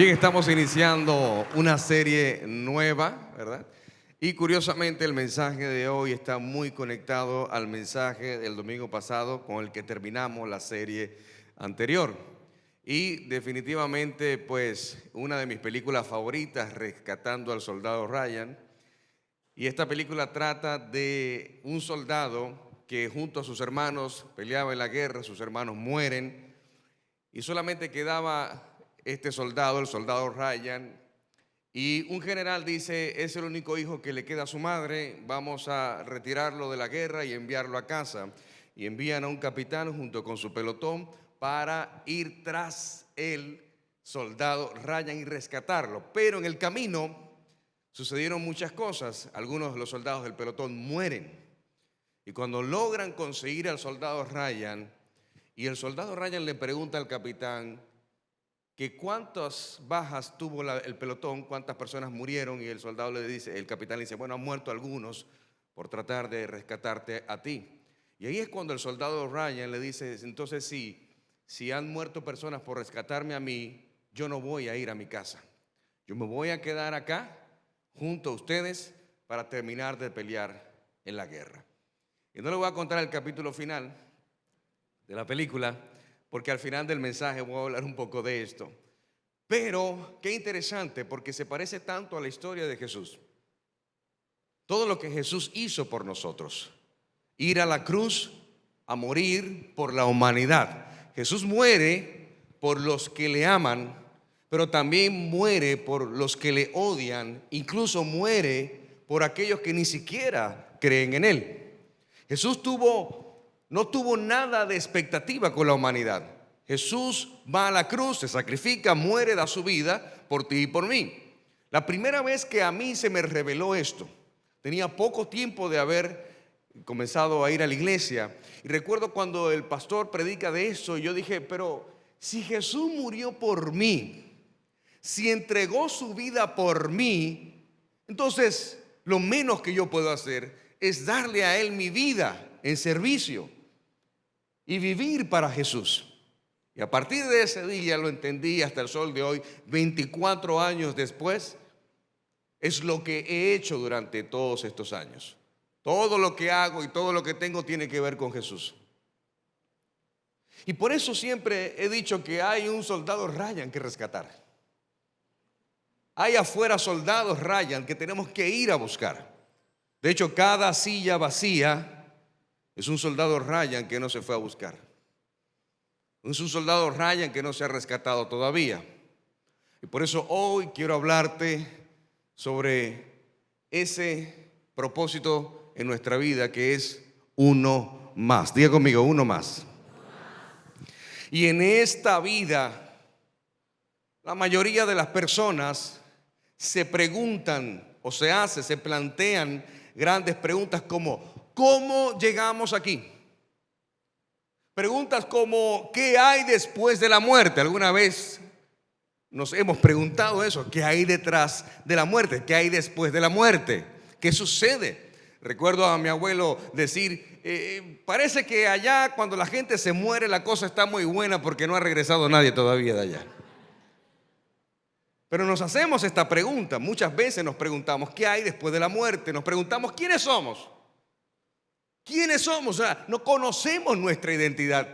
Bien, estamos iniciando una serie nueva, ¿verdad? Y curiosamente el mensaje de hoy está muy conectado al mensaje del domingo pasado con el que terminamos la serie anterior. Y definitivamente, pues, una de mis películas favoritas, Rescatando al Soldado Ryan. Y esta película trata de un soldado que junto a sus hermanos peleaba en la guerra, sus hermanos mueren y solamente quedaba este soldado, el soldado Ryan, y un general dice: es el único hijo que le queda a su madre, vamos a retirarlo de la guerra y enviarlo a casa. Y envían a un capitán junto con su pelotón para ir tras el soldado Ryan y rescatarlo. Pero en el camino sucedieron muchas cosas. Algunos de los soldados del pelotón mueren. Y cuando logran conseguir al soldado Ryan, y el soldado Ryan le pregunta al capitán que cuántas bajas tuvo el pelotón, cuántas personas murieron, y el soldado le dice, el capitán le dice: bueno, han muerto algunos por tratar de rescatarte a ti. Y ahí es cuando el soldado Ryan le dice: entonces si han muerto personas por rescatarme a mí, yo no voy a ir a mi casa, yo me voy a quedar acá junto a ustedes para terminar de pelear en la guerra. Y no le voy a contar el capítulo final de la película, porque al final del mensaje voy a hablar un poco de esto. Pero qué interesante, porque se parece tanto a la historia de Jesús. Todo lo que Jesús hizo por nosotros, ir a la cruz a morir por la humanidad. Jesús muere por los que le aman, pero también muere por los que le odian, incluso muere por aquellos que ni siquiera creen en él. Jesús no tuvo nada de expectativa con la humanidad. Jesús va a la cruz, se sacrifica, muere, da su vida por ti y por mí. La primera vez que a mí se me reveló esto, tenía poco tiempo de haber comenzado a ir a la iglesia, y recuerdo cuando el pastor predica de eso, yo dije: pero si Jesús murió por mí, si entregó su vida por mí, entonces lo menos que yo puedo hacer es darle a Él mi vida en servicio y vivir para Jesús. Y a partir de ese día lo entendí hasta el sol de hoy, 24 años después. Es lo que he hecho durante todos estos años. Todo lo que hago y todo lo que tengo tiene que ver con Jesús. Y por eso siempre he dicho que hay un soldado Ryan que rescatar. Hay afuera soldados Ryan que tenemos que ir a buscar. De hecho, cada silla vacía es un soldado Ryan que no se fue a buscar. Es un soldado Ryan que no se ha rescatado todavía. Y por eso hoy quiero hablarte sobre ese propósito en nuestra vida, que es uno más. Diga conmigo: uno más. Y en esta vida, la mayoría de las personas se preguntan o se plantean grandes preguntas como: ¿cómo llegamos aquí? Preguntas como: ¿qué hay después de la muerte? ¿Alguna vez nos hemos preguntado eso? ¿Qué hay detrás de la muerte? ¿Qué hay después de la muerte? ¿Qué sucede? Recuerdo a mi abuelo decir: parece que allá cuando la gente se muere la cosa está muy buena porque no ha regresado nadie todavía de allá. Pero nos hacemos esta pregunta, muchas veces nos preguntamos: ¿qué hay después de la muerte? Nos preguntamos: ¿quiénes somos? ¿Quiénes somos? O sea, no conocemos nuestra identidad.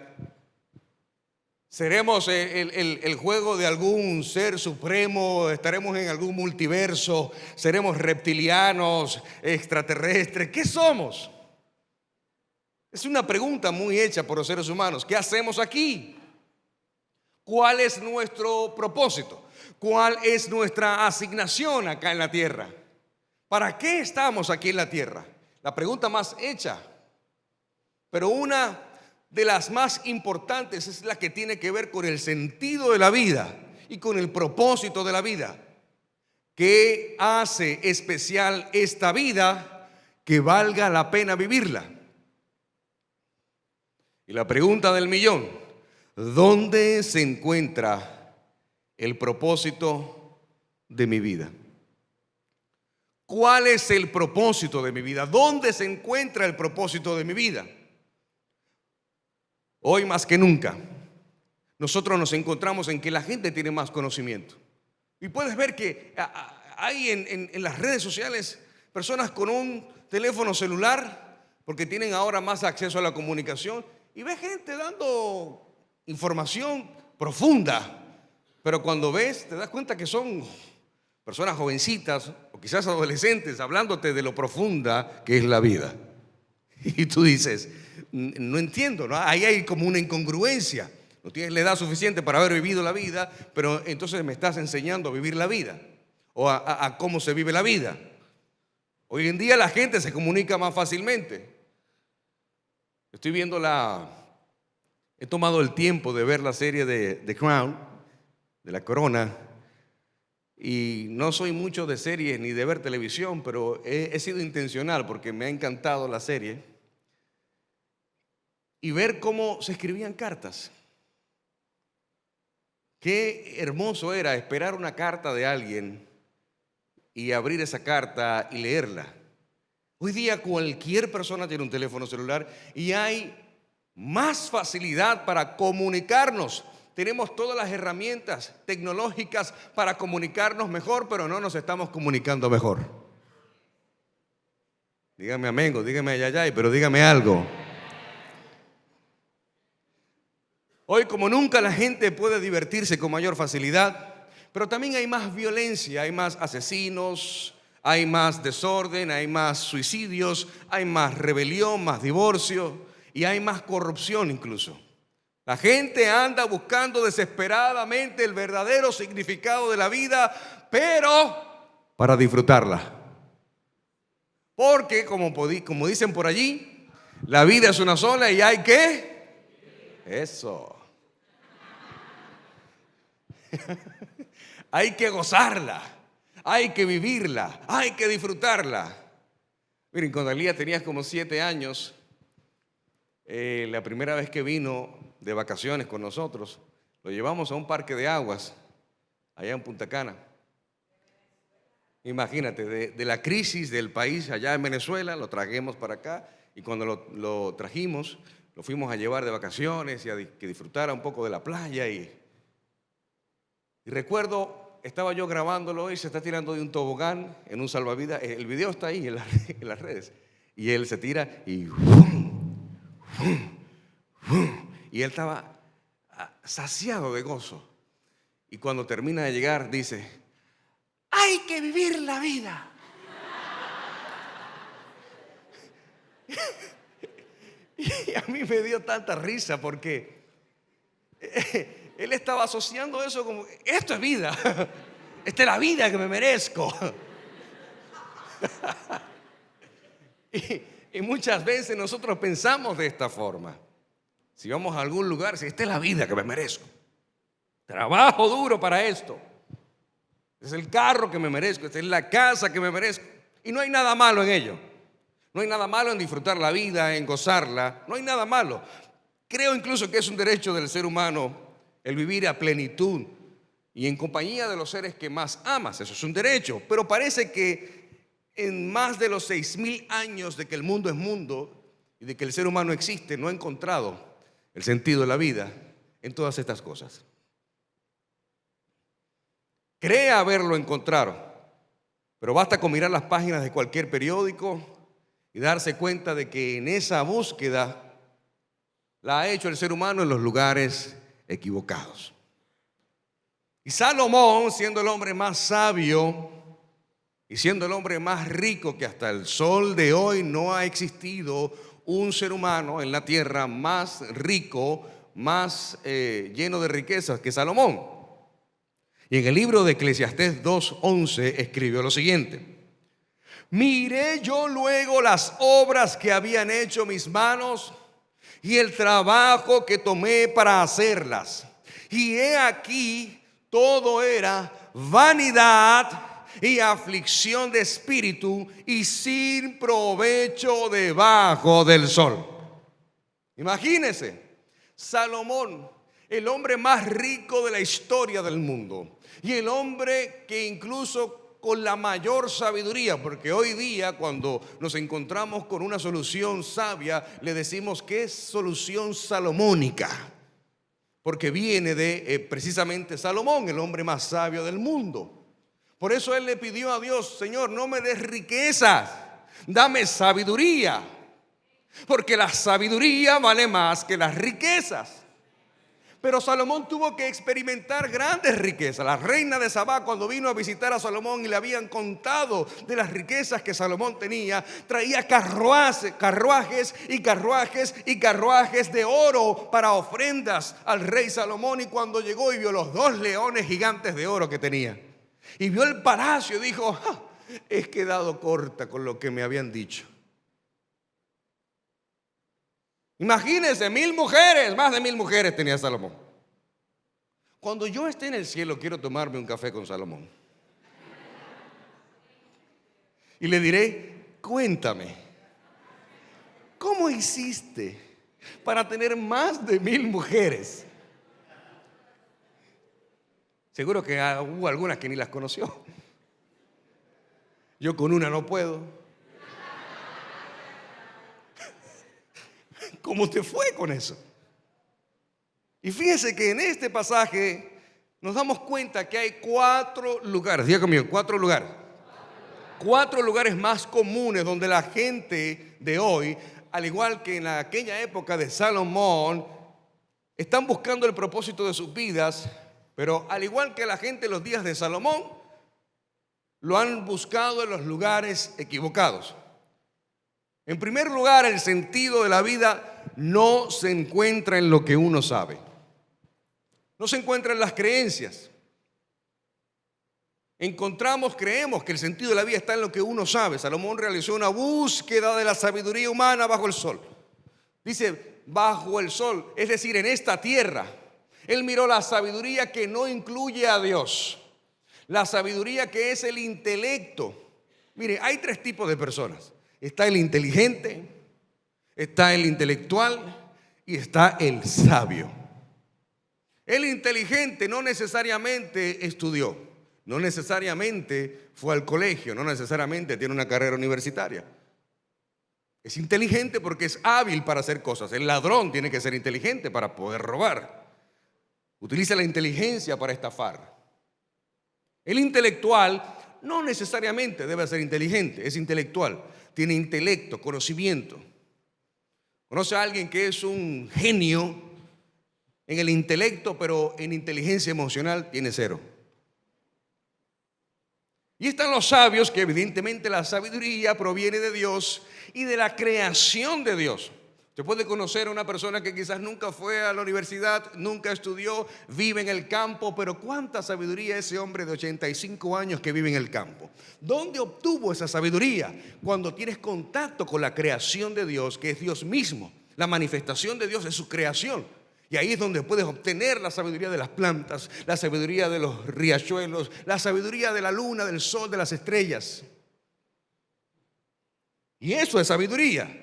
¿Seremos el juego de algún ser supremo? ¿Estaremos en algún multiverso? ¿Seremos reptilianos, extraterrestres? ¿Qué somos? Es una pregunta muy hecha por los seres humanos. ¿Qué hacemos aquí? ¿Cuál es nuestro propósito? ¿Cuál es nuestra asignación acá en la tierra? ¿Para qué estamos aquí en la tierra? La pregunta más hecha. Pero una de las más importantes es la que tiene que ver con el sentido de la vida y con el propósito de la vida. ¿Qué hace especial esta vida que valga la pena vivirla? Y la pregunta del millón: ¿dónde se encuentra el propósito de mi vida? ¿Cuál es el propósito de mi vida? ¿Dónde se encuentra el propósito de mi vida? Hoy más que nunca, nosotros nos encontramos en que la gente tiene más conocimiento. Y puedes ver que hay en las redes sociales personas con un teléfono celular, porque tienen ahora más acceso a la comunicación, y ves gente dando información profunda, pero cuando ves te das cuenta que son personas jovencitas o quizás adolescentes hablándote de lo profunda que es la vida. Y tú dices, no entiendo, ¿no? Ahí hay como una incongruencia. No tienes la edad suficiente para haber vivido la vida, pero entonces me estás enseñando a vivir la vida o a cómo se vive la vida. Hoy en día la gente se comunica más fácilmente. Estoy viendo he tomado el tiempo de ver la serie de The Crown, de La Corona, y no soy mucho de series ni de ver televisión, pero he sido intencional porque me ha encantado la serie y ver cómo se escribían cartas. Qué hermoso era esperar una carta de alguien y abrir esa carta y leerla. Hoy día cualquier persona tiene un teléfono celular y hay más facilidad para comunicarnos. Tenemos todas las herramientas tecnológicas para comunicarnos mejor, pero no nos estamos comunicando mejor. Dígame amén, o dígame ayayay, pero dígame algo. Hoy como nunca la gente puede divertirse con mayor facilidad, pero también hay más violencia, hay más asesinos, hay más desorden, hay más suicidios, hay más rebelión, más divorcio y hay más corrupción incluso. La gente anda buscando desesperadamente el verdadero significado de la vida, pero para disfrutarla. Porque como dicen por allí, la vida es una sola y hay que... Eso. Hay que gozarla, hay que vivirla, hay que disfrutarla. Miren, cuando Elías tenía como 7 años, la primera vez que vino de vacaciones con nosotros, lo llevamos a un parque de aguas allá en Punta Cana. Imagínate, de la crisis del país allá en Venezuela, lo trajimos para acá y cuando lo trajimos, lo fuimos a llevar de vacaciones y a que disfrutara un poco de la playa y recuerdo, estaba yo grabándolo y se está tirando de un tobogán en un salvavidas. El video está ahí en las redes. Y él se tira y él estaba saciado de gozo. Y cuando termina de llegar dice, hay que vivir la vida. Y a mí me dio tanta risa porque él estaba asociando eso como, esto es vida, esta es la vida que me merezco. Y muchas veces nosotros pensamos de esta forma. Si vamos a algún lugar, si esta es la vida que me merezco, trabajo duro para esto, es el carro que me merezco, esta es la casa que me merezco. Y no hay nada malo en ello. No hay nada malo en disfrutar la vida, en gozarla. No hay nada malo. Creo incluso que es un derecho del ser humano el vivir a plenitud y en compañía de los seres que más amas. Eso es un derecho. Pero parece que en más de los 6,000 años de que el mundo es mundo y de que el ser humano existe, no ha encontrado el sentido de la vida en todas estas cosas. Cree haberlo encontrado, pero basta con mirar las páginas de cualquier periódico y darse cuenta de que en esa búsqueda la ha hecho el ser humano en los lugares equivocados. Y Salomón, siendo el hombre más sabio y siendo el hombre más rico, que hasta el sol de hoy no ha existido un ser humano en la tierra más rico, más lleno de riquezas que Salomón. Y en el libro de Eclesiastés 2:11 escribió lo siguiente: miré yo luego las obras que habían hecho mis manos y el trabajo que tomé para hacerlas. Y he aquí, todo era vanidad y aflicción de espíritu y sin provecho debajo del sol. Imagínense, Salomón, el hombre más rico de la historia del mundo y el hombre que incluso con la mayor sabiduría, porque hoy día cuando nos encontramos con una solución sabia le decimos que es solución salomónica, porque viene de precisamente Salomón, el hombre más sabio del mundo. Por eso él le pidió a Dios: Señor, no me des riquezas, dame sabiduría, porque la sabiduría vale más que las riquezas. Pero Salomón tuvo que experimentar grandes riquezas. La reina de Sabá, cuando vino a visitar a Salomón y le habían contado de las riquezas que Salomón tenía, traía carruajes de oro para ofrendas al rey Salomón. Y cuando llegó y vio los 2 leones gigantes de oro que tenía, y vio el palacio, dijo: he quedado corta con lo que me habían dicho. Imagínense, 1000 mujeres, más de 1000 mujeres tenía Salomón. Cuando yo esté en el cielo, quiero tomarme un café con Salomón. Y le diré: cuéntame, ¿cómo hiciste para tener más de 1000 mujeres? Seguro que hubo algunas que ni las conoció. Yo con una no puedo. ¿Cómo te fue con eso? Y fíjense que en este pasaje nos damos cuenta que hay 4 lugares. Diga conmigo, 4 lugares. 4 lugares más comunes donde la gente de hoy, al igual que en aquella época de Salomón, están buscando el propósito de sus vidas, pero al igual que la gente en los días de Salomón, lo han buscado en los lugares equivocados. En primer lugar, el sentido de la vida no se encuentra en lo que uno sabe. No se encuentra en las creencias. Creemos que el sentido de la vida está en lo que uno sabe. Salomón realizó una búsqueda de la sabiduría humana bajo el sol. Dice bajo el sol, es decir, en esta tierra. Él miró la sabiduría que no incluye a Dios. La sabiduría que es el intelecto. Mire, hay 3 tipos de personas. Está el inteligente, está el intelectual y está el sabio. El inteligente no necesariamente estudió, no necesariamente fue al colegio, no necesariamente tiene una carrera universitaria. Es inteligente porque es hábil para hacer cosas. El ladrón tiene que ser inteligente para poder robar. Utiliza la inteligencia para estafar. El intelectual no necesariamente debe ser inteligente, es intelectual. Tiene intelecto, conocimiento. Conoce a alguien que es un genio en el intelecto, pero en inteligencia emocional tiene 0. Y están los sabios, que evidentemente la sabiduría proviene de Dios y de la creación de Dios. Usted puede conocer a una persona que quizás nunca fue a la universidad, nunca estudió, vive en el campo, pero ¿cuánta sabiduría ese hombre de 85 años que vive en el campo? ¿Dónde obtuvo esa sabiduría? Cuando tienes contacto con la creación de Dios, que es Dios mismo. La manifestación de Dios es su creación. Y ahí es donde puedes obtener la sabiduría de las plantas, la sabiduría de los riachuelos, la sabiduría de la luna, del sol, de las estrellas. Y eso es sabiduría.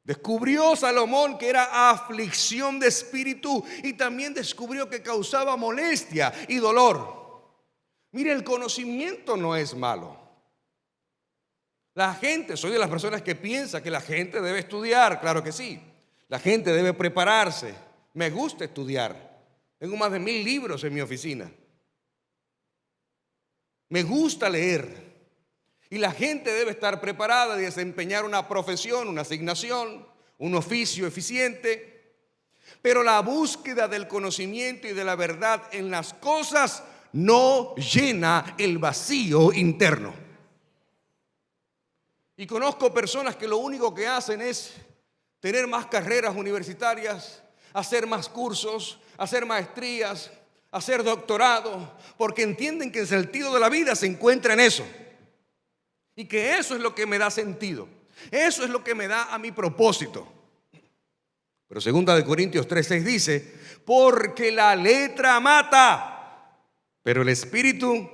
Descubrió Salomón que era aflicción de espíritu y también descubrió que causaba molestia y dolor. Mire, el conocimiento no es malo. Soy de las personas que piensa que la gente debe estudiar, claro que sí. La gente debe prepararse. Me gusta estudiar. Tengo más de 1000 libros en mi oficina. Me gusta leer. Y la gente debe estar preparada de desempeñar una profesión, una asignación, un oficio eficiente. Pero la búsqueda del conocimiento y de la verdad en las cosas no llena el vacío interno. Y conozco personas que lo único que hacen es tener más carreras universitarias, hacer más cursos, hacer maestrías, hacer doctorado, porque entienden que el sentido de la vida se encuentra en eso. Y que eso es lo que me da sentido. Eso es lo que me da a mi propósito. Pero 2 Corintios 3:6 dice: porque la letra mata, pero el espíritu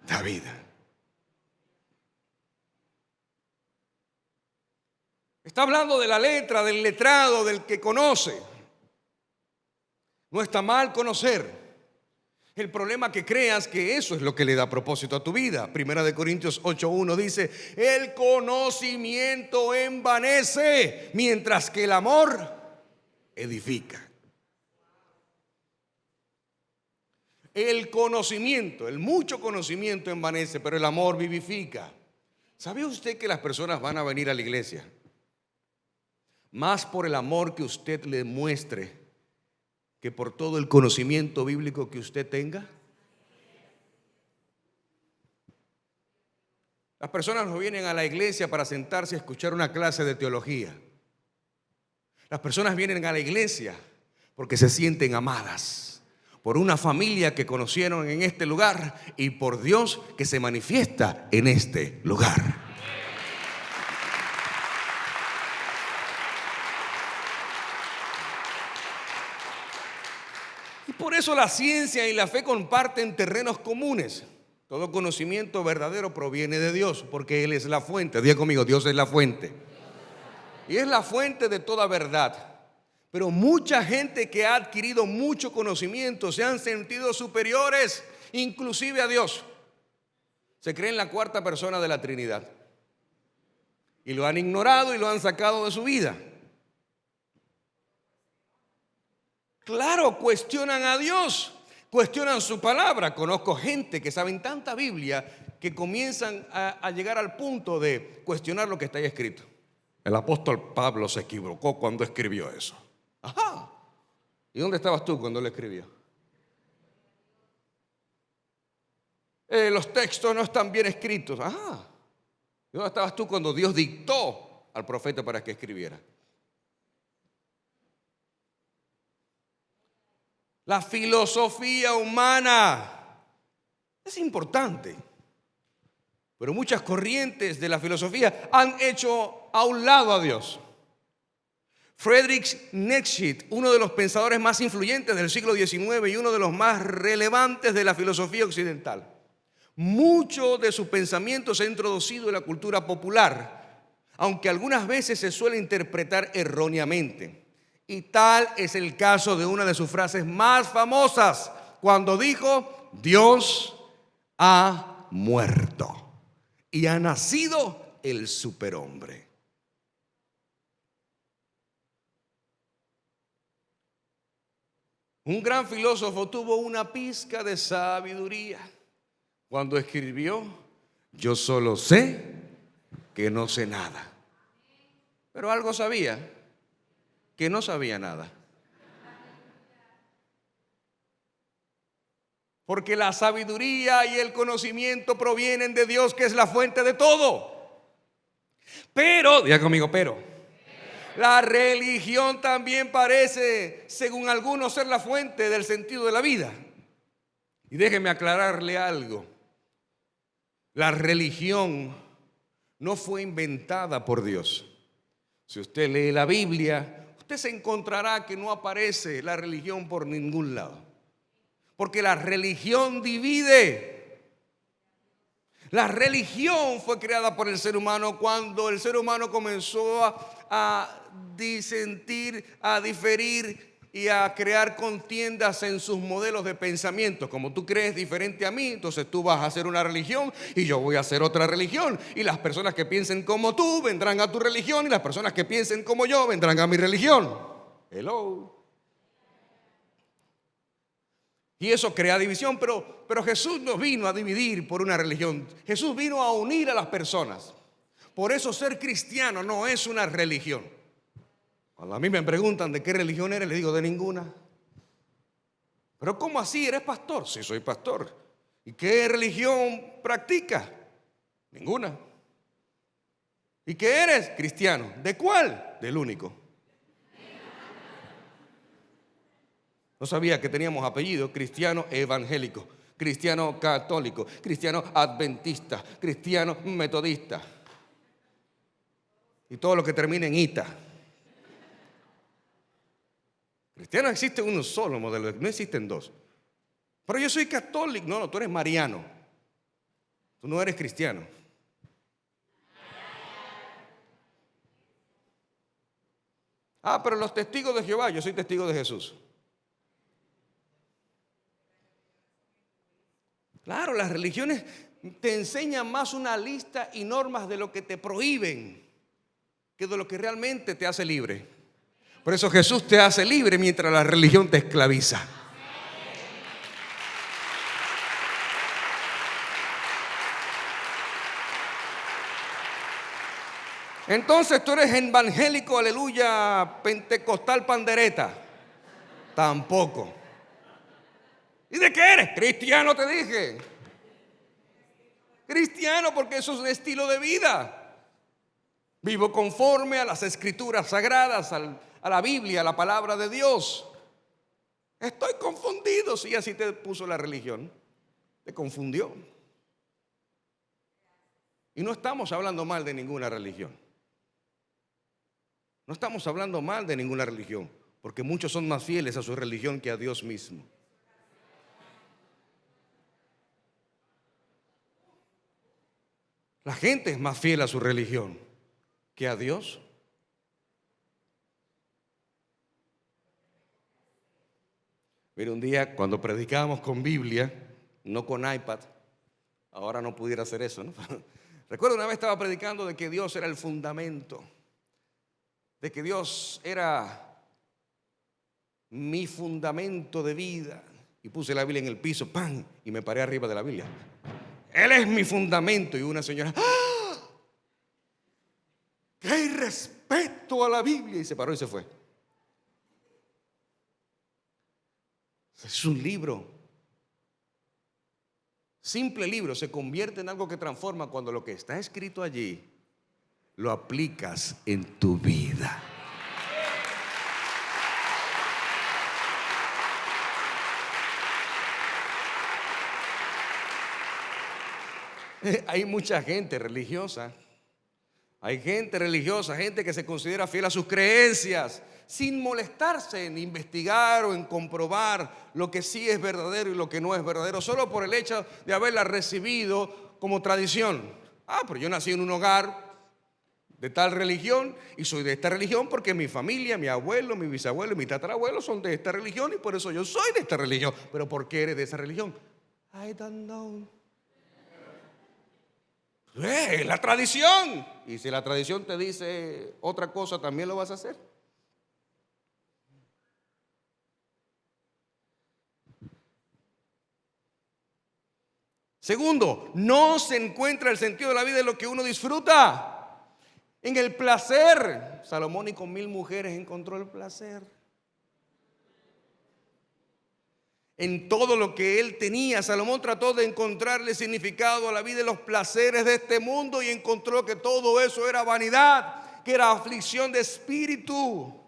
da vida. Está hablando de la letra, del letrado, del que conoce. No está mal conocer. El problema que creas que eso es lo que le da propósito a tu vida. 1 Corintios 8:1 dice: el conocimiento envanece, mientras que el amor edifica. El conocimiento, el mucho conocimiento envanece, pero el amor vivifica. ¿Sabe usted que las personas van a venir a la iglesia más por el amor que usted le muestre que por todo el conocimiento bíblico que usted tenga? Las personas no vienen a la iglesia para sentarse a escuchar una clase de teología. Las personas vienen a la iglesia porque se sienten amadas por una familia que conocieron en este lugar y por Dios que se manifiesta en este lugar. Y por eso la ciencia y la fe comparten terrenos comunes. Todo conocimiento verdadero proviene de Dios, porque Él es la fuente. Diga conmigo, Dios es la fuente. Y es la fuente de toda verdad. Pero mucha gente que ha adquirido mucho conocimiento se han sentido superiores, inclusive a Dios. Se creen la cuarta persona de la Trinidad. Y lo han ignorado y lo han sacado de su vida. Claro, cuestionan a Dios, cuestionan su palabra. Conozco gente que saben tanta Biblia que comienzan a llegar al punto de cuestionar lo que está ahí escrito. El apóstol Pablo se equivocó cuando escribió eso. Ajá. ¿Y dónde estabas tú cuando lo escribió? Los textos no están bien escritos. Ajá. ¿Y dónde estabas tú cuando Dios dictó al profeta para que escribiera? La filosofía humana es importante, pero muchas corrientes de la filosofía han hecho a un lado a Dios. Friedrich Nietzsche, uno de los pensadores más influyentes del siglo XIX y uno de los más relevantes de la filosofía occidental, mucho de su pensamiento se ha introducido en la cultura popular, aunque algunas veces se suele interpretar erróneamente. Y tal es el caso de una de sus frases más famosas, cuando dijo: Dios ha muerto y ha nacido el superhombre. Un gran filósofo tuvo una pizca de sabiduría cuando escribió: yo solo sé que no sé nada. Pero algo sabía, que no sabía nada. Porque la sabiduría y el conocimiento provienen de Dios, que es la fuente de todo. Pero, diga conmigo, la religión también parece, según algunos, ser la fuente del sentido de la vida. Y déjeme aclararle algo. La religión no fue inventada por Dios. Si usted lee la Biblia, usted se encontrará que no aparece la religión por ningún lado. Porque la religión divide. La religión fue creada por el ser humano cuando el ser humano comenzó a disentir, a diferir y a crear contiendas en sus modelos de pensamiento. Como tú crees diferente a mí, entonces tú vas a hacer una religión y yo voy a hacer otra religión. Y las personas que piensen como tú vendrán a tu religión y las personas que piensen como yo vendrán a mi religión. Hello. Y eso crea división, pero Jesús no vino a dividir por una religión. Jesús vino a unir a las personas. Por eso ser cristiano no es una religión. Cuando a mí me preguntan de qué religión eres, les digo: de ninguna. ¿Pero cómo así? ¿Eres pastor? Sí, soy pastor. ¿Y qué religión practicas? Ninguna. ¿Y qué eres? Cristiano. ¿De cuál? Del único. No sabía que teníamos apellido: cristiano evangélico, cristiano católico, cristiano adventista, cristiano metodista. Y todo lo que termina en ita. Cristiano existe uno solo modelo, no existen dos. Pero yo soy católico. No, tú eres mariano. Tú no eres cristiano. Pero los testigos de Jehová, yo soy testigo de Jesús. Claro, las religiones te enseñan más una lista y normas de lo que te prohíben que de lo que realmente te hace libre. Por eso Jesús te hace libre mientras la religión te esclaviza. Entonces tú eres evangélico, aleluya, pentecostal, pandereta. Tampoco. ¿Y de qué eres? Cristiano, te dije. Cristiano, porque eso es un estilo de vida. Vivo conforme a las escrituras sagradas, a la Biblia, a la palabra de Dios. Estoy confundido. Si así te puso la religión, te confundió. Y no estamos hablando mal de ninguna religión. No estamos hablando mal de ninguna religión, porque muchos son más fieles a su religión que a Dios mismo. La gente es más fiel a su religión que a Dios. Mire, un día cuando predicábamos con Biblia, no con iPad, ahora no pudiera hacer eso, ¿no? Recuerdo una vez estaba predicando de que Dios era el fundamento, de que Dios era mi fundamento de vida. Y puse la Biblia en el piso, ¡pam! Y me paré arriba de la Biblia. Él es mi fundamento. Y una señora, ¡ah! ¡Qué irrespeto a la Biblia! Y se paró y se fue. Es un libro. Simple libro se convierte en algo que transforma cuando lo que está escrito allí lo aplicas en tu vida. Hay mucha gente religiosa. Hay gente religiosa, gente que se considera fiel a sus creencias, sin molestarse en investigar o en comprobar lo que sí es verdadero y lo que no es verdadero, solo por el hecho de haberla recibido como tradición. Pero yo nací en un hogar de tal religión y soy de esta religión porque mi familia, mi abuelo, mi bisabuelo y mi tatarabuelo son de esta religión y por eso yo soy de esta religión. ¿Pero por qué eres de esa religión? I don't know. La tradición. Y si la tradición te dice otra cosa, también lo vas a hacer. Segundo, no se encuentra el sentido de la vida en lo que uno disfruta, en el placer. Salomón ni con 1000 mujeres encontró el placer. En todo lo que él tenía, Salomón trató de encontrarle significado a la vida y los placeres de este mundo y encontró que todo eso era vanidad, que era aflicción de espíritu.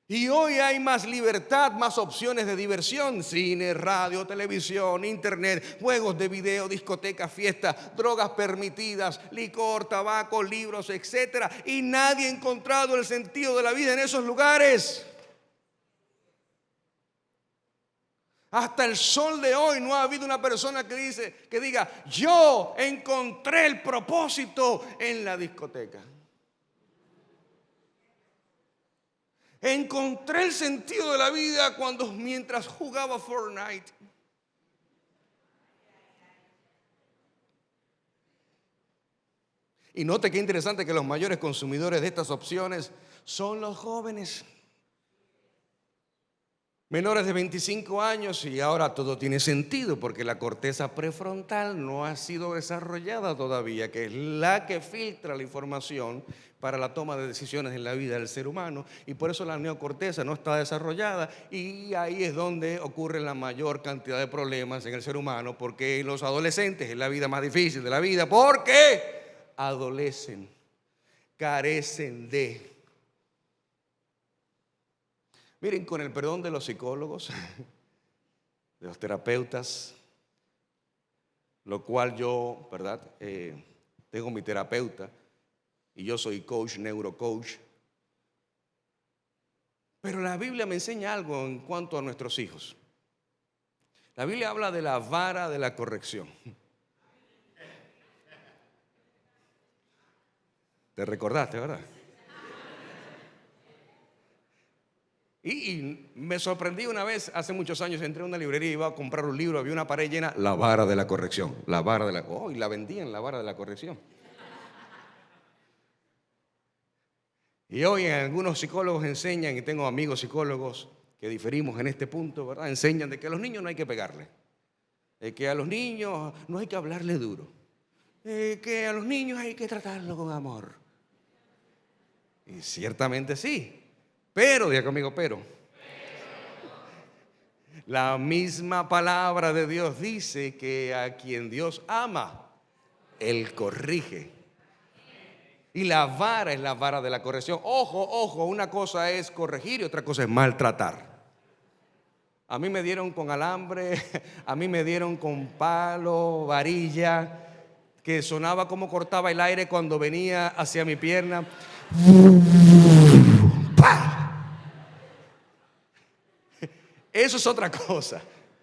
Y hoy hay más libertad, más opciones de diversión: cine, radio, televisión, internet, juegos de video, discotecas, fiestas, drogas permitidas, licor, tabaco, libros, etc. Y nadie ha encontrado el sentido de la vida en esos lugares. Hasta el sol de hoy no ha habido una persona que diga, yo encontré el propósito en la discoteca. Encontré el sentido de la vida mientras jugaba Fortnite. Y note qué interesante que los mayores consumidores de estas opciones son los jóvenes. Menores de 25 años, y ahora todo tiene sentido porque la corteza prefrontal no ha sido desarrollada todavía, que es la que filtra la información para la toma de decisiones en la vida del ser humano, y por eso la neocorteza no está desarrollada, y ahí es donde ocurre la mayor cantidad de problemas en el ser humano, porque los adolescentes es la vida más difícil de la vida, porque adolecen, carecen de... Miren, con el perdón de los psicólogos, de los terapeutas, lo cual yo, ¿verdad? Tengo mi terapeuta y yo soy coach, neurocoach. Pero la Biblia me enseña algo en cuanto a nuestros hijos. La Biblia habla de la vara de la corrección. ¿Te recordaste, verdad? Y me sorprendí una vez, hace muchos años, entré a una librería y iba a comprar un libro, había una pared llena, la vara de la corrección, la vara de la... y la vendían, la vara de la corrección. Y hoy algunos psicólogos enseñan, y tengo amigos psicólogos que diferimos en este punto, ¿verdad? Enseñan de que a los niños no hay que pegarle, de que a los niños no hay que hablarle duro, que a los niños hay que tratarlo con amor. Y ciertamente sí. Pero, diga conmigo, pero. La misma palabra de Dios dice que a quien Dios ama, Él corrige. Y la vara es la vara de la corrección. Ojo, ojo, una cosa es corregir y otra cosa es maltratar. A mí me dieron con alambre, a mí me dieron con palo, varilla, que sonaba como cortaba el aire cuando venía hacia mi pierna. ¡Pah! Eso es otra cosa,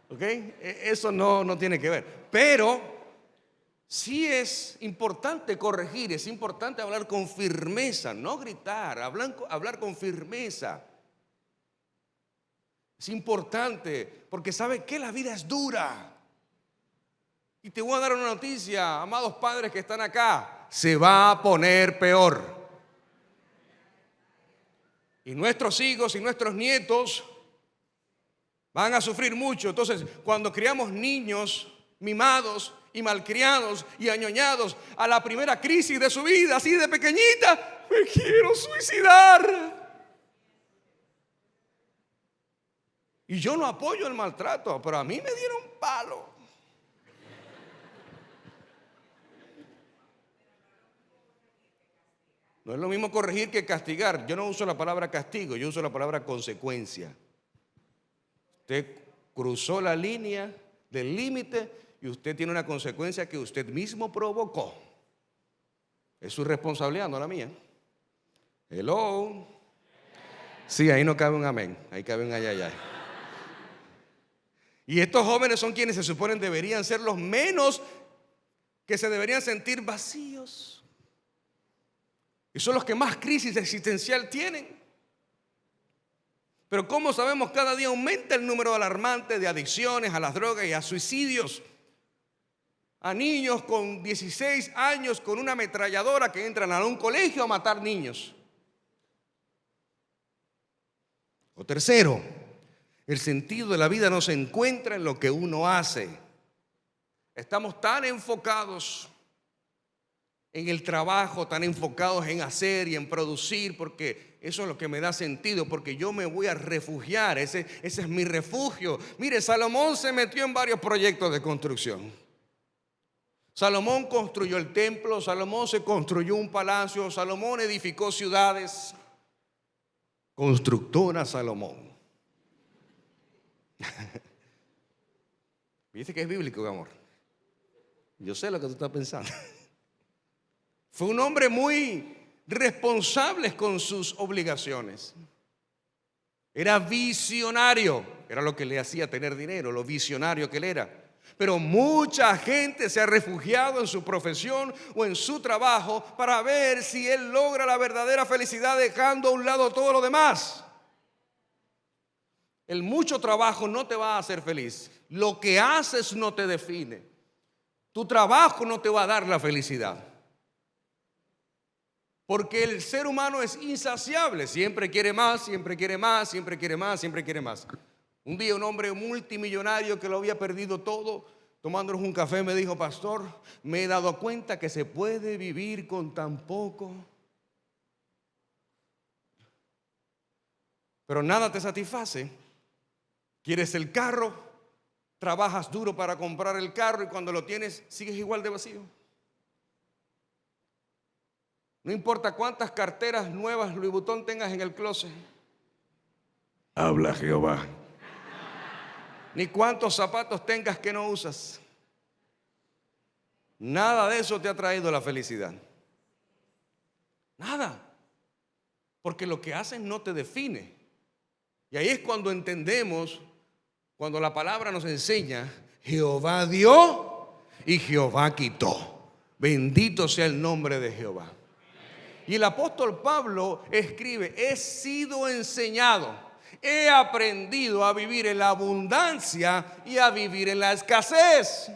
¿ok? Eso no tiene que ver. Pero sí es importante corregir, es importante hablar con firmeza, no gritar, hablar con firmeza. Es importante porque sabe que la vida es dura. Y te voy a dar una noticia, amados padres que están acá, se va a poner peor. Y nuestros hijos y nuestros nietos van a sufrir mucho. Entonces, cuando criamos niños mimados y malcriados y añoñados, a la primera crisis de su vida, así de pequeñita, me quiero suicidar. Y yo no apoyo el maltrato, pero a mí me dieron palo. No es lo mismo corregir que castigar. Yo no uso la palabra castigo, yo uso la palabra consecuencia. Usted cruzó la línea del límite y usted tiene una consecuencia que usted mismo provocó. Es su responsabilidad, no la mía. Hello. Sí, ahí no cabe un amén, ahí cabe un ay, ay, ay. Y estos jóvenes son quienes se suponen deberían ser los menos que se deberían sentir vacíos. Y son los que más crisis existencial tienen. Pero como sabemos, cada día aumenta el número alarmante de adicciones a las drogas y a suicidios. A niños con 16 años con una ametralladora que entran a un colegio a matar niños. O tercero, el sentido de la vida no se encuentra en lo que uno hace. Estamos tan enfocados en el trabajo, tan enfocados en hacer y en producir, porque eso es lo que me da sentido, porque yo me voy a refugiar, ese es mi refugio. Mire, Salomón se metió en varios proyectos de construcción. Salomón construyó el templo, Salomón se construyó un palacio, Salomón edificó ciudades. Constructora Salomón. Dice que es bíblico, amor. Yo sé lo que tú estás pensando. Fue un hombre muy responsable con sus obligaciones. Era visionario. Era lo que le hacía tener dinero, lo visionario que él era. Pero mucha gente se ha refugiado en su profesión o en su trabajo para ver si él logra la verdadera felicidad dejando a un lado todo lo demás. El mucho trabajo no te va a hacer feliz. Lo que haces no te define. Tu trabajo no te va a dar la felicidad. Porque el ser humano es insaciable. Siempre quiere más, siempre quiere más, siempre quiere más, siempre quiere más. Un día un hombre multimillonario que lo había perdido todo, tomándonos un café, me dijo: pastor, me he dado cuenta que se puede vivir con tan poco. Pero nada te satisface. Quieres el carro, trabajas duro para comprar el carro y cuando lo tienes sigues igual de vacío. No importa cuántas carteras nuevas Louis Vuitton tengas en el closet. Habla Jehová. Ni cuántos zapatos tengas que no usas. Nada de eso te ha traído la felicidad. Nada. Porque lo que haces no te define. Y ahí es cuando entendemos, cuando la palabra nos enseña, Jehová dio y Jehová quitó. Bendito sea el nombre de Jehová. Y el apóstol Pablo escribe: he sido enseñado, he aprendido a vivir en la abundancia y a vivir en la escasez.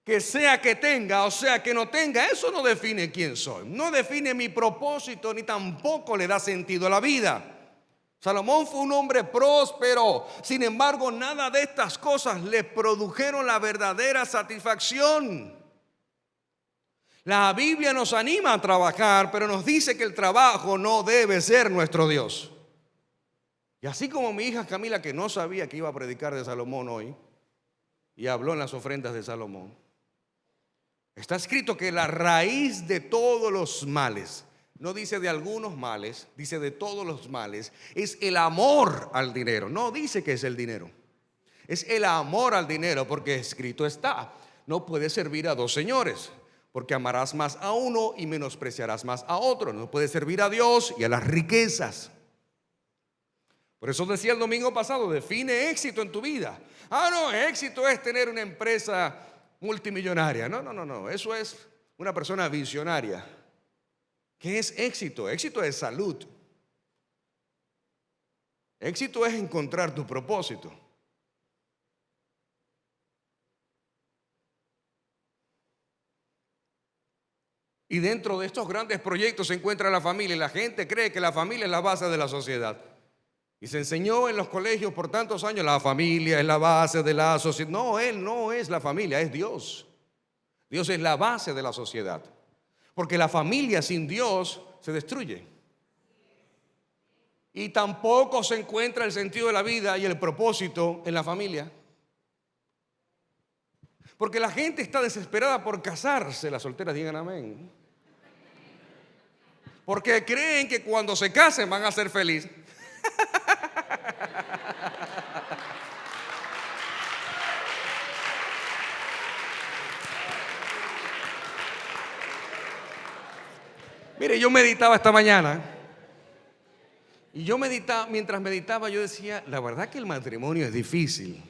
Que sea que tenga o sea que no tenga, eso no define quién soy. No define mi propósito ni tampoco le da sentido a la vida. Salomón fue un hombre próspero. Sin embargo, nada de estas cosas le produjeron la verdadera satisfacción. La Biblia nos anima a trabajar, pero nos dice que el trabajo no debe ser nuestro Dios. Y así como mi hija Camila, que no sabía que iba a predicar de Salomón hoy, y habló en las ofrendas de Salomón, está escrito que la raíz de todos los males, no dice de algunos males, dice de todos los males, es el amor al dinero. No dice que es el dinero, es el amor al dinero, porque escrito está: no puedes servir a dos señores, porque amarás más a uno y menospreciarás más a otro. No puedes servir a Dios y a las riquezas. Por eso decía el domingo pasado: define éxito en tu vida. No, éxito es tener una empresa multimillonaria. No, eso es una persona visionaria. ¿Qué es éxito? Éxito es salud. Éxito es encontrar tu propósito. Y dentro de estos grandes proyectos se encuentra la familia. Y la gente cree que la familia es la base de la sociedad. Y se enseñó en los colegios por tantos años: la familia es la base de la sociedad. No, Él no es la familia, es Dios. Dios es la base de la sociedad. Porque la familia sin Dios se destruye. Y tampoco se encuentra el sentido de la vida y el propósito en la familia. Porque la gente está desesperada por casarse. Las solteras digan amén. Porque creen que cuando se casen van a ser felices. Mire, yo meditaba esta mañana. Y yo meditaba, mientras meditaba yo decía: la verdad que el matrimonio es difícil.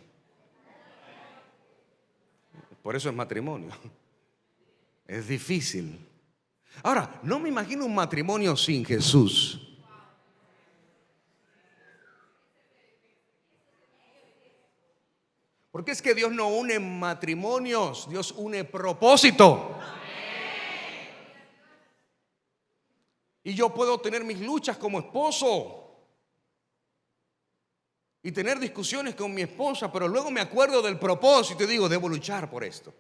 Por eso es matrimonio. Es difícil. Ahora, no me imagino un matrimonio sin Jesús. Porque es que Dios no une matrimonios, Dios une propósito. Y yo puedo tener mis luchas como esposo y tener discusiones con mi esposa, pero luego me acuerdo del propósito y digo: debo luchar por esto.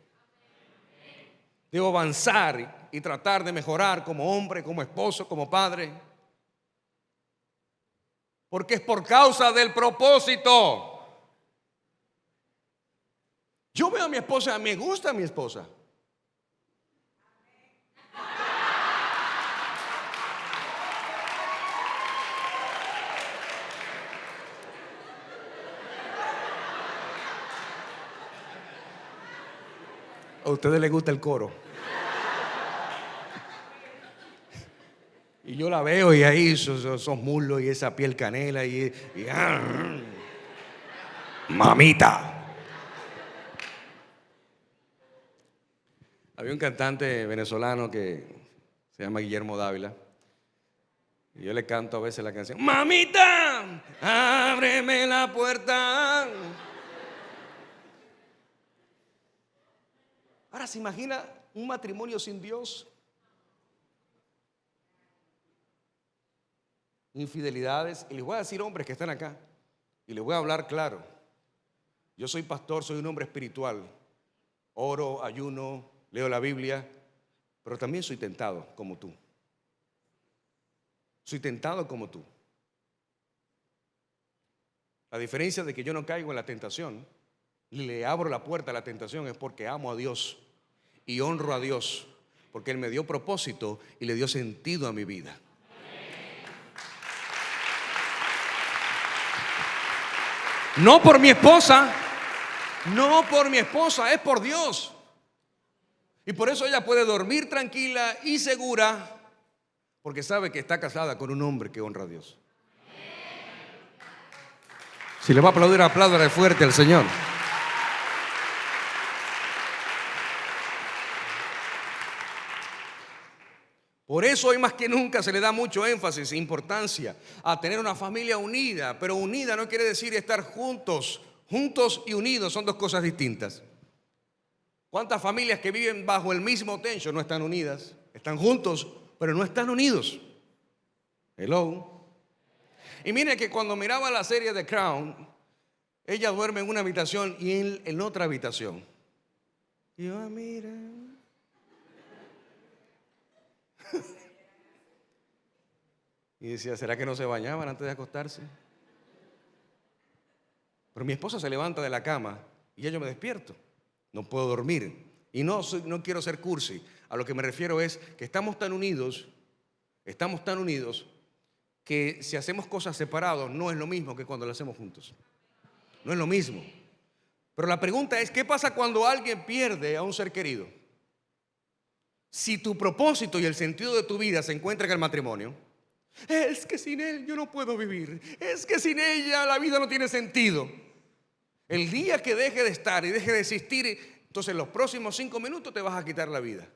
Debo avanzar y tratar de mejorar como hombre, como esposo, como padre. Porque es por causa del propósito. Yo veo a mi esposa, me gusta mi esposa. A ustedes les gusta el coro. Y yo la veo y ahí esos muslos y esa piel canela mamita. Había un cantante venezolano que se llama Guillermo Dávila. Y yo le canto a veces la canción: mamita, ábreme la puerta. Ahora, ¿se imagina un matrimonio sin Dios? Infidelidades. Y les voy a decir, hombres que están acá, y les voy a hablar claro. Yo soy pastor, soy un hombre espiritual. Oro, ayuno, leo la Biblia, pero también soy tentado como tú. Soy tentado como tú. La diferencia de que yo no caigo en la tentación y le abro la puerta a la tentación es porque amo a Dios y honro a Dios, porque Él me dio propósito y le dio sentido a mi vida. No por mi esposa, no por mi esposa, es por Dios. Y por eso ella puede dormir tranquila y segura, porque sabe que está casada con un hombre que honra a Dios. Si le va a aplaudir, apláudale fuerte al Señor. Por eso hoy más que nunca se le da mucho énfasis e importancia a tener una familia unida. Pero unida no quiere decir estar juntos. Juntos y unidos son dos cosas distintas. ¿Cuántas familias que viven bajo el mismo techo no están unidas? Están juntos, pero no están unidos. Hello. Y mire que cuando miraba la serie The Crown, ella duerme en una habitación y él en otra habitación. Y yo, mira. Y decía, ¿será que no se bañaban antes de acostarse? Pero mi esposa se levanta de la cama y ya yo me despierto. No puedo dormir. Y no quiero ser cursi. A lo que me refiero es que estamos tan unidos, que si hacemos cosas separados no es lo mismo que cuando lo hacemos juntos. No es lo mismo. Pero la pregunta es, ¿qué pasa cuando alguien pierde a un ser querido? Si tu propósito y el sentido de tu vida se encuentra en el matrimonio, es que sin él yo no puedo vivir, es que sin ella la vida no tiene sentido. El día que deje de estar y deje de existir, entonces en los próximos 5 minutos te vas a quitar la vida.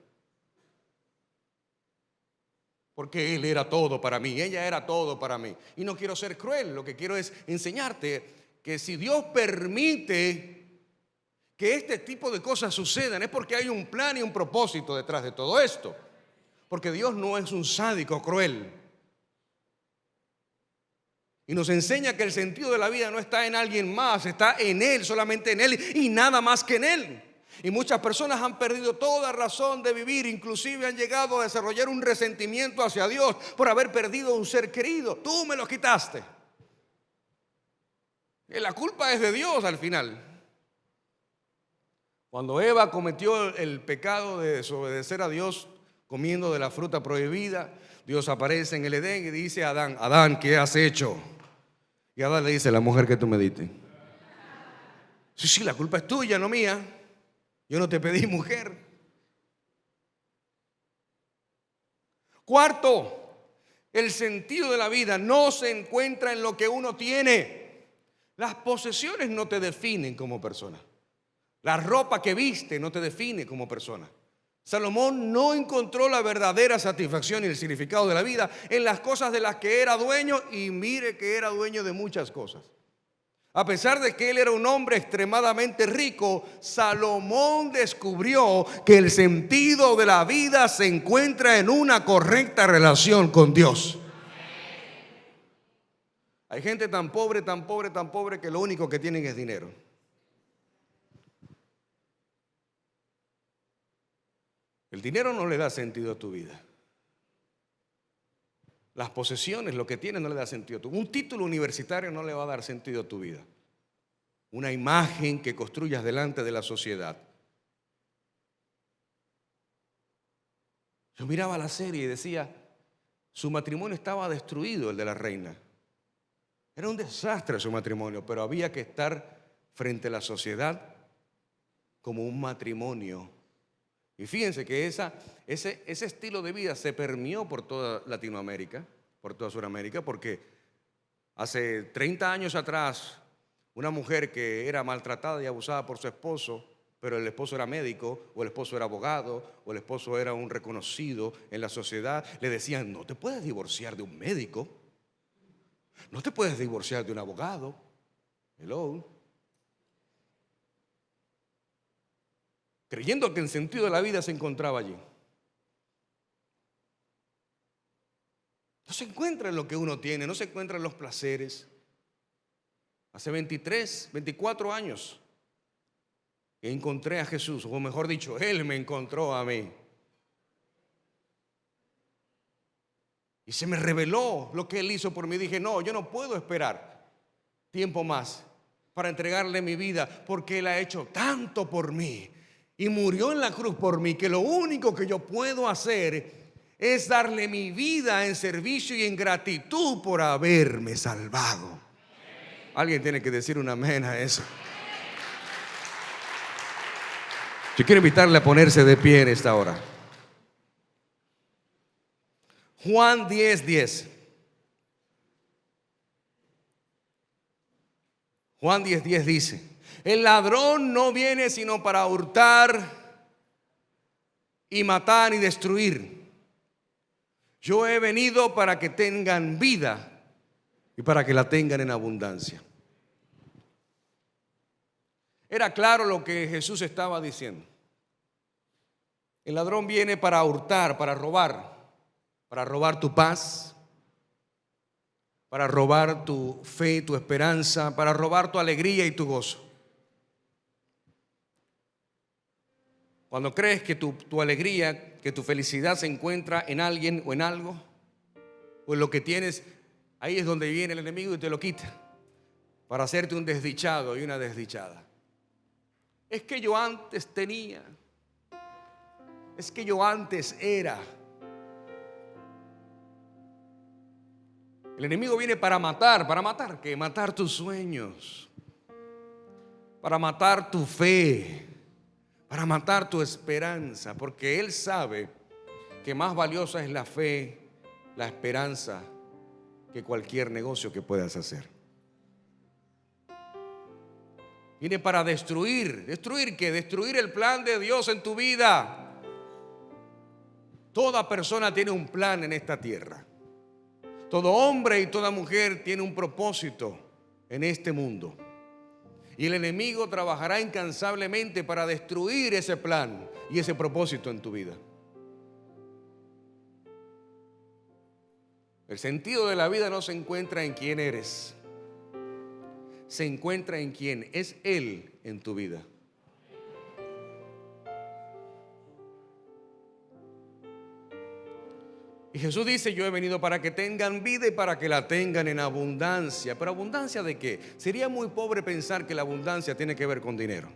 Porque él era todo para mí, ella era todo para mí. Y no quiero ser cruel, lo que quiero es enseñarte que si Dios permite que este tipo de cosas sucedan, es porque hay un plan y un propósito detrás de todo esto. Porque Dios no es un sádico cruel. Y nos enseña que el sentido de la vida no está en alguien más, está en Él, solamente en Él y nada más que en Él. Y muchas personas han perdido toda razón de vivir, inclusive han llegado a desarrollar un resentimiento hacia Dios por haber perdido un ser querido. Tú me lo quitaste. Y la culpa es de Dios al final. Cuando Eva cometió el pecado de desobedecer a Dios comiendo de la fruta prohibida, Dios aparece en el Edén y dice a Adán, Adán, ¿qué has hecho? Y Adán le dice, la mujer que tú me diste. Sí, la culpa es tuya, no mía. Yo no te pedí mujer. Cuarto, el sentido de la vida no se encuentra en lo que uno tiene. Las posesiones no te definen como persona. La ropa que viste no te define como persona. Salomón no encontró la verdadera satisfacción y el significado de la vida en las cosas de las que era dueño, y mire que era dueño de muchas cosas. A pesar de que él era un hombre extremadamente rico, Salomón descubrió que el sentido de la vida se encuentra en una correcta relación con Dios. Hay gente tan pobre que lo único que tienen es dinero. El dinero no le da sentido a tu vida. Las posesiones, lo que tienes, no le da sentido a tu vida. Un título universitario no le va a dar sentido a tu vida. Una imagen que construyas delante de la sociedad. Yo miraba la serie y decía, su matrimonio estaba destruido, el de la reina. Era un desastre su matrimonio, pero había que estar frente a la sociedad como un matrimonio. Y fíjense que ese estilo de vida se permeó por toda Latinoamérica, por toda Sudamérica, porque hace 30 años atrás, una mujer que era maltratada y abusada por su esposo, pero el esposo era médico, o el esposo era abogado, o el esposo era un reconocido en la sociedad, le decían, no te puedes divorciar de un médico, no te puedes divorciar de un abogado. Hello. Creyendo que el sentido de la vida se encontraba allí. No se encuentra en lo que uno tiene, no se encuentra en los placeres. Hace 24 años que encontré a Jesús, o mejor dicho, Él me encontró a mí. Y se me reveló lo que Él hizo por mí. Dije, no, yo no puedo esperar tiempo más para entregarle mi vida, porque Él ha hecho tanto por mí. Y murió en la cruz por mí, que lo único que yo puedo hacer es darle mi vida en servicio y en gratitud por haberme salvado. Alguien tiene que decir un amén a eso. Yo quiero invitarle a ponerse de pie en esta hora. Juan 10:10. Juan 10:10 dice, el ladrón no viene sino para hurtar y matar y destruir. Yo he venido para que tengan vida y para que la tengan en abundancia. Era claro lo que Jesús estaba diciendo. El ladrón viene para hurtar, para robar tu paz, para robar tu fe, tu esperanza, para robar tu alegría y tu gozo. Cuando crees que tu alegría, que tu felicidad se encuentra en alguien o en algo, o en lo que tienes, ahí es donde viene el enemigo y te lo quita para hacerte un desdichado y una desdichada. Es que yo antes tenía, es que yo antes era. El enemigo viene para matar ¿qué? Matar tus sueños, para matar tu fe, para matar tu esperanza, porque él sabe que más valiosa es la fe, la esperanza, que cualquier negocio que puedas hacer. Viene para destruir ¿qué? Destruir el plan de Dios en tu vida. Toda persona tiene un plan en esta tierra. Todo hombre y toda mujer tiene un propósito en este mundo. Y el enemigo trabajará incansablemente para destruir ese plan y ese propósito en tu vida. El sentido de la vida no se encuentra en quién eres, se encuentra en quién es Él en tu vida. Y Jesús dice: yo he venido para que tengan vida y para que la tengan en abundancia. ¿Pero abundancia de qué? Sería muy pobre pensar que la abundancia tiene que ver con dinero.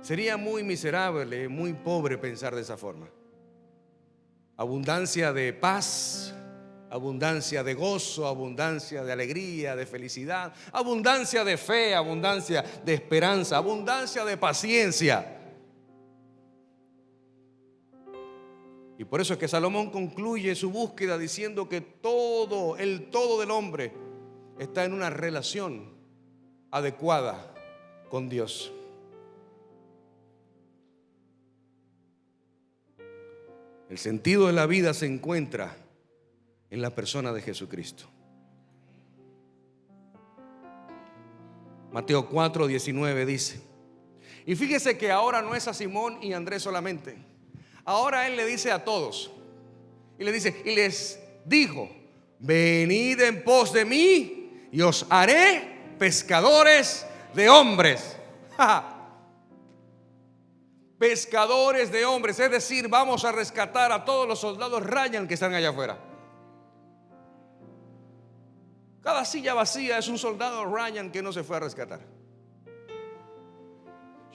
Sería muy miserable, muy pobre pensar de esa forma. Abundancia de paz, abundancia de gozo, abundancia de alegría, de felicidad, abundancia de fe, abundancia de esperanza, abundancia de paciencia. Y por eso es que Salomón concluye su búsqueda diciendo que el todo del hombre está en una relación adecuada con Dios. El sentido de la vida se encuentra en la persona de Jesucristo. Mateo 4:19 dice: y fíjese que ahora no es a Simón y Andrés solamente. Ahora Él le dice a todos, y les dijo: venid en pos de mí y os haré pescadores de hombres. Pescadores de hombres, es decir, vamos a rescatar a todos los soldados Ryan que están allá afuera. Cada silla vacía es un soldado Ryan que no se fue a rescatar.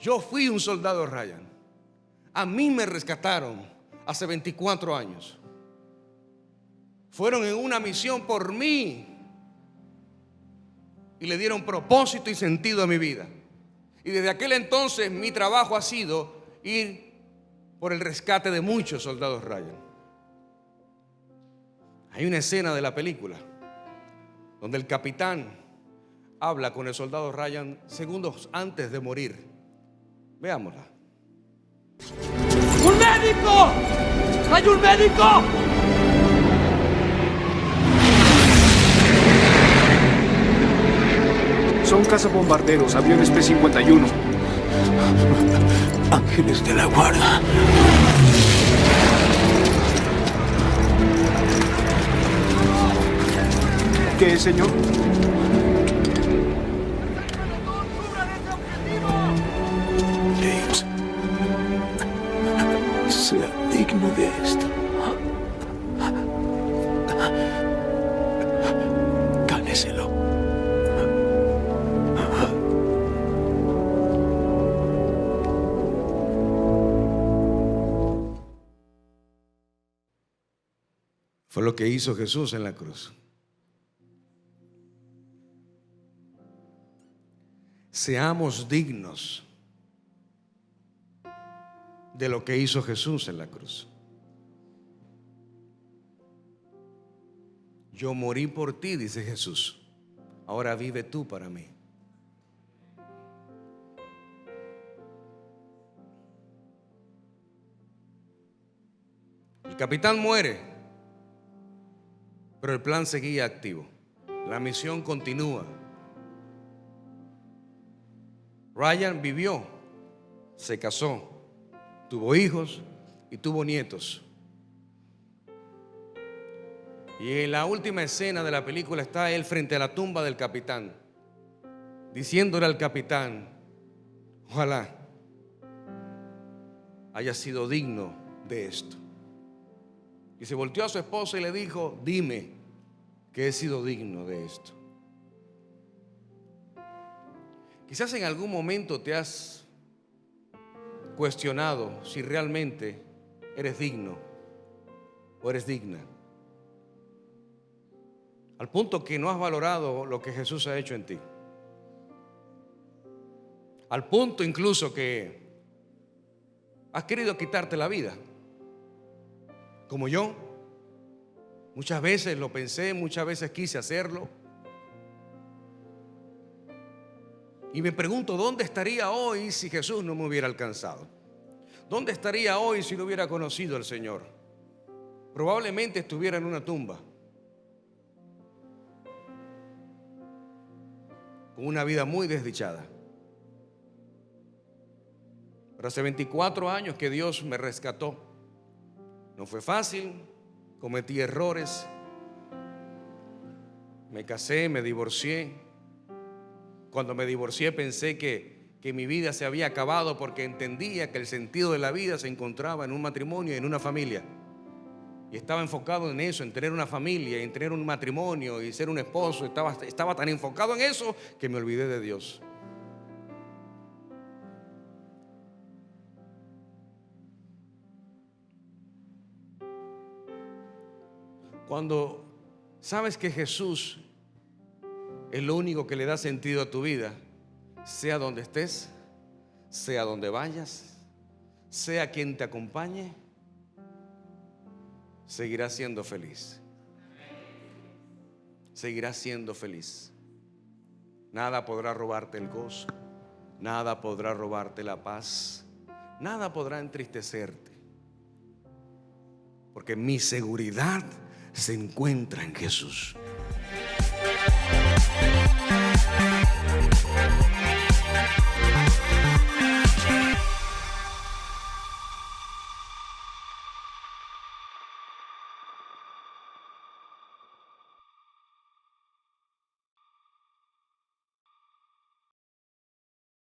Yo fui un soldado Ryan. A mí me rescataron hace 24 años. Fueron en una misión por mí y le dieron propósito y sentido a mi vida. Y desde aquel entonces mi trabajo ha sido ir por el rescate de muchos soldados Ryan. Hay una escena de la película donde el capitán habla con el soldado Ryan segundos antes de morir. Veámosla. ¡Un médico! ¡Hay un médico! Son cazabombarderos, aviones P-51. Ángeles de la guarda. ¿Qué es, señor? James, sea digno de esto. Gáneselo. Fue lo que hizo Jesús en la cruz. Seamos dignos de lo que hizo Jesús en la cruz. Yo morí por ti, dice Jesús. Ahora vive tú para mí. El capitán muere, pero el plan seguía activo. La misión continúa. Ryan vivió, se casó, tuvo hijos y tuvo nietos. Y en la última escena de la película está él frente a la tumba del capitán, diciéndole al capitán: ojalá haya sido digno de esto. Y se volteó a su esposa y le dijo: dime que he sido digno de esto. Quizás en algún momento te has cuestionado si realmente eres digno o eres digna, al punto que no has valorado lo que Jesús ha hecho en ti, al punto incluso que has querido quitarte la vida, como yo. Muchas veces lo pensé, muchas veces quise hacerlo. Y me pregunto, ¿dónde estaría hoy si Jesús no me hubiera alcanzado? ¿Dónde estaría hoy si no hubiera conocido al Señor? Probablemente estuviera en una tumba, con una vida muy desdichada. Pero hace 24 años que Dios me rescató. No fue fácil, cometí errores, me casé, me divorcié. Cuando me divorcié pensé que mi vida se había acabado, porque entendía que el sentido de la vida se encontraba en un matrimonio y en una familia. Y estaba enfocado en eso, en tener una familia, en tener un matrimonio y ser un esposo. Estaba tan enfocado en eso que me olvidé de Dios. Cuando sabes que Jesús es lo único que le da sentido a tu vida, sea donde estés, sea donde vayas, sea quien te acompañe, seguirás siendo feliz. Seguirás siendo feliz. Nada podrá robarte el gozo, nada podrá robarte la paz, nada podrá entristecerte, porque mi seguridad se encuentra en Jesús.